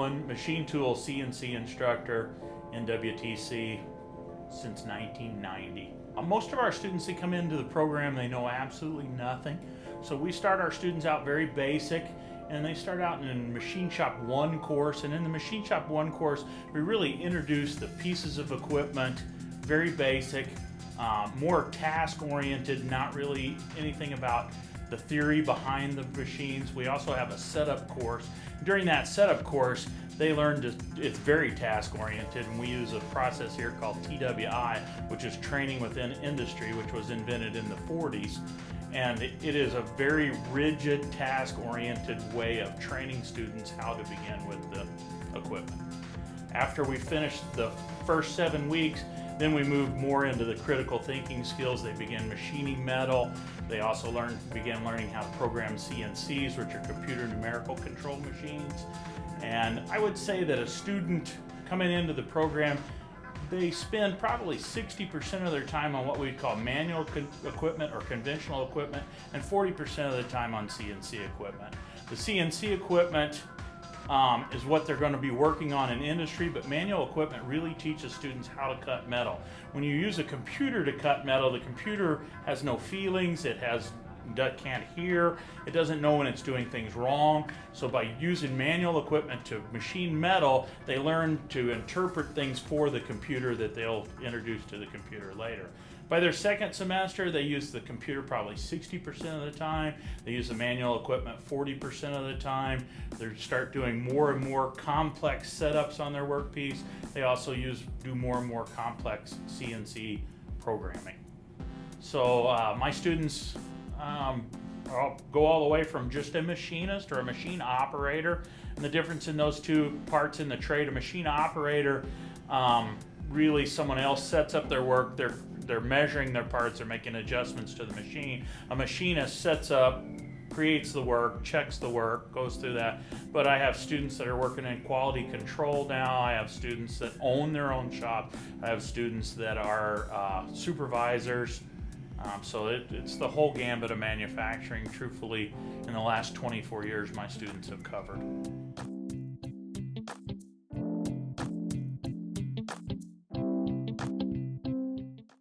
going, machine tool CNC instructor, NWTC, since 1990. Most of our students that come into the program, they know absolutely nothing. So we start our students out very basic, and they start out in a Machine Shop 1 course. And in the Machine Shop 1 course, we really introduce the pieces of equipment, very basic, more task-oriented, not really anything about the theory behind the machines. We also have a setup course. During that setup course, they learn it's very task-oriented, and we use a process here called TWI, which is training within industry, which was invented in the 40s. And it is a very rigid, task-oriented way of training students how to begin with the equipment. After we finish the first 7 weeks, then we move more into the critical thinking skills. They begin machining metal. They also begin learning how to program CNCs, which are computer numerical control machines. And I would say that a student coming into the program, they spend probably 60% of their time on what we'd call manual equipment or conventional equipment, and 40% of the time on CNC equipment. The CNC equipment is what they're going to be working on in industry, but manual equipment really teaches students how to cut metal. When you use a computer to cut metal, the computer has no feelings, it can't hear, it doesn't know when it's doing things wrong. So by using manual equipment to machine metal, they learn to interpret things for the computer that they'll introduce to the computer later. By their second semester, they use the computer probably 60% of the time. They use the manual equipment 40% of the time. They start doing more and more complex setups on their workpiece. They also do more and more complex CNC programming. So my students go all the way from just a machinist or a machine operator. And the difference in those two parts in the trade, a machine operator, really someone else sets up their work. They're measuring their parts, they're making adjustments to the machine. A machinist sets up, creates the work, checks the work, goes through that. But I have students that are working in quality control now. I have students that own their own shop. I have students that are supervisors. So it's the whole gambit of manufacturing. Truthfully, in the last 24 years, my students have covered.